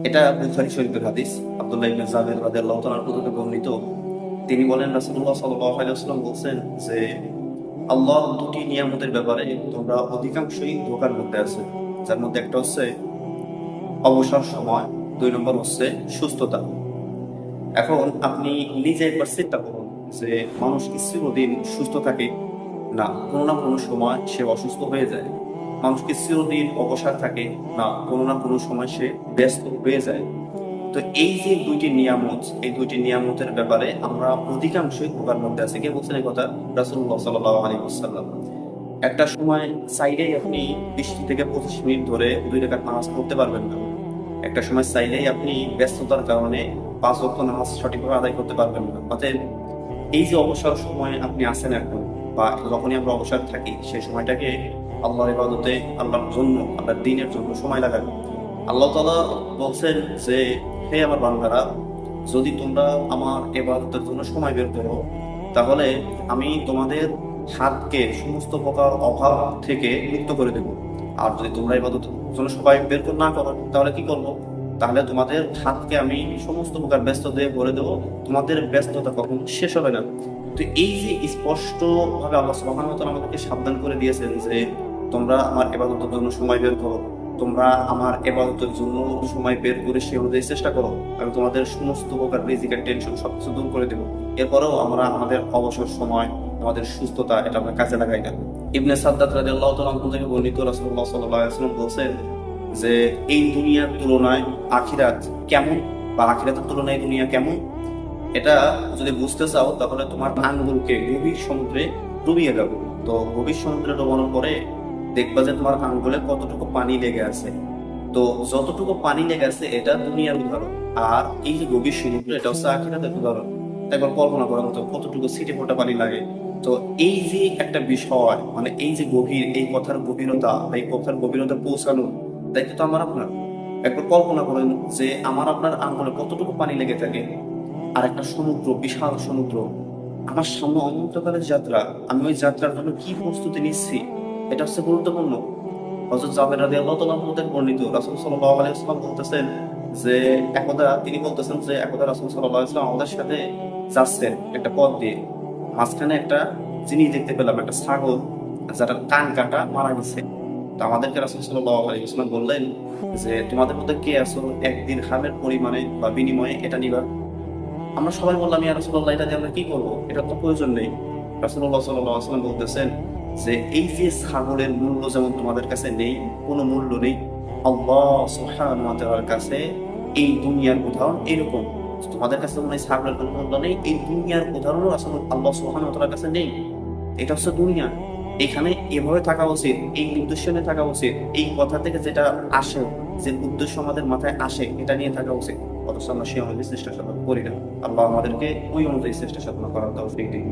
এটা বুখারী শরীফের হাদিস। আব্দুল্লাহ ইবনে জাবের রাদিয়াল্লাহু তাআলা থেকে বর্ণিত। তিনি বলেন, রাসূলুল্লাহ সাল্লাল্লাহু আলাইহি ওয়াসাল্লাম বলেন যে আল্লাহ দুটি নিয়ামতের ব্যাপারে তোমরা অধিকাংশই ধোঁকার মধ্যে আছে। যার মধ্যে একটা হচ্ছে অবসর সময়, 2 নম্বর হচ্ছে সুস্থতা। এখন আপনি নিজে একবার চিন্তা করুন যে মানুষ কি চিরদিন সুস্থ থাকে? না, কোনো না কোনো সময় সে অসুস্থ হয়ে যায়। মানুষ কি চিরদিন অবসর থাকে? না, কোনো না কোনো সময় সে ব্যস্ত হয়ে যায়। তো এই যে দুইটি নিয়ামত, এই দুইটি নিয়ামতের ব্যাপারে আমরা অধিকাংশই ধোঁকার মধ্যে আছি। কে বলছেন এই কথা? রাসূলুল্লাহ সাল্লাল্লাহু আলাইহি ওয়াসাল্লাম। একটা সময় চাইলেই আপনি 20 থেকে 25 মিনিট ধরে 2 রাকাত নামাজ পড়তে পারবেন না। একটা সময় চাইলেই আপনি ব্যস্ততার কারণে 5 ওয়াক্ত নামাজ সঠিকভাবে আদায় করতে পারবেন না। অতএব এই যে অবসর সময় আপনি আছেন এখন, বা যখনই আমরা অবসর থাকি, সেই সময়টাকে আল্লাহর ইবাদতে, আল্লাহর জন্য, আল্লাহর দ্বীনের জন্য সময় লাগাবেন। আল্লাহ তাআলা বলছেন যে, হে আমার বান্দারা, যদি তোমরা আমার ইবাদতের জন্য সময় বের করো, তাহলে আমি তোমাদের হাতকে সমস্ত প্রকার অভাব থেকে মুক্ত করে দেব। আর যদি তোমরা ইবাদতের জন্য সময় বের না করো, তাহলে কি করবো? তাহলে তোমাদের হাতকে আমি সমস্ত প্রকার ব্যস্ত দিয়ে ভরে দেবো। তোমাদের ব্যস্ততা কখনো শেষ হবে না। তো এই যে স্পষ্ট ভাবে আল্লাহ সুবহানাহু ওয়া তাআলা আমাদেরকে সাবধান করে দিয়েছেন যে তোমরা আমার ইবাদতের জন্য সময় বের করো, তোমরা আমার ইবাদতের জন্য সময় বের করে সে অনুযায়ী চেষ্টা করো, আমি তোমাদের সমস্ত প্রকার রিজিকের টেনশন সবকিছু দূর করে দেবো। এরপরেও আমরা আমাদের অবসর সময়, আমাদের সুস্থতা, এটা আমরা কাজে লাগাই না। ইবনে সাদ্দাদ রাদিয়াল্লাহু তাআলা আনহু থেকে বর্ণিত, রাসূলুল্লাহ সাল্লাল্লাহু আলাইহি ওয়াসাল্লাম বলেন যে এই দুনিয়ার তুলনায় আখিরাত কেমন, বা আখিরাতের তুলনায় দুনিয়া কেমন, এটা যদি বুঝতে চাও তাহলে তোমার আঙ্গুলকে গভীর সমুদ্রে ডুবিয়ে দাও। তো গভীর সমুদ্রে ডোবানোর পরে দেখবা যে তোমার আঙ্গুলে কতটুকু পানি লেগে আছে। তো যতটুকু পানি লেগে আছে এটা দুনিয়ার উদাহরণ, আর এই যে গভীর সমুদ্র, এটা হচ্ছে আখিরাতের উদাহরণ। একবার কল্পনা করার মতো কতটুকু ছিটে ফোটা পানি লাগে। তো এই যে একটা বিষয়, মানে এই যে গভীর, এই কথার গভীরতা, এই কথার গভীরতা পৌঁছানো দায়িত্ব তো আমার আপনার। একবার কল্পনা করেন যে আমার আপনার আঙ্গুলে কতটুকু পানি লেগে থাকে, আর একটা সমুদ্র, বিশাল সমুদ্র আমার সামনে, অনন্তকালের যাত্রা। আমি ওই যাত্রার জন্য কি প্রস্তুতি নিচ্ছি, এটা হচ্ছে গুরুত্বপূর্ণ। হযরত জাবের রাদিয়াল্লাহু তাআলা আনহু থেকে বর্ণিত, রাসূল সাল্লাল্লাহু আলাইহি ওয়াসাল্লাম বলতেছেন যে একদা রাসূল সাল্লাল্লাহু আলাইহি ওয়াসাল্লাম আমাদের সাথে যাচ্ছেন একটা পথ দিয়ে। মাঝখানে একটা জিনিস দেখতে পেলাম, একটা ছাগল যার কান কাটা মারা গেছে। তো আমাদেরকে রাসূল সাল্লাল্লাহু আলাইহি ওয়াসাল্লাম বললেন যে তোমাদের মধ্যে কে আছো 1 দিরহামের পরিমাণে বা বিনিময়ে এটা নিবা? আমরা সবাই বললাম, ইয়া রাসূলুল্লাহ, এটা দিয়ে আমরা কি করবো? এটা তো প্রয়োজন নেই। রাসূলুল্লাহ সাল্লাল্লাহু আলাইহি ওয়াসাল্লাম বলতেছেন যে এই যে ছাগলের মূল্য যেমন তোমাদের কাছে নেই, কোনো মূল্য নেই, আল্লাহ সুবহানাহু ওয়া তাআলার কাছে এই দুনিয়ার উদাহরণ এরকম। তোমাদের কাছে যেমন এই ছাগলের কোনো মূল্য নেই, এই দুনিয়ার উদাহরণও আসলে আল্লাহ সুবহানাহু ওয়া তাআলার কাছে নেই। এটা হচ্ছে দুনিয়া। এখানে এভাবে থাকা উচিত, এই উদ্দেশ্য নিয়ে থাকা উচিত, এই কথা থেকে যেটা আসে, যে উদ্দেশ্য আমাদের মাথায় আসে, এটা নিয়ে থাকা উচিত। অথচ আমরা সেই অনুযায়ী চেষ্টা সাধনা করি না। আল্লাহ আমাদেরকে ওই অনুযায়ী চেষ্টা সাধনা করার তৌফিক দিন।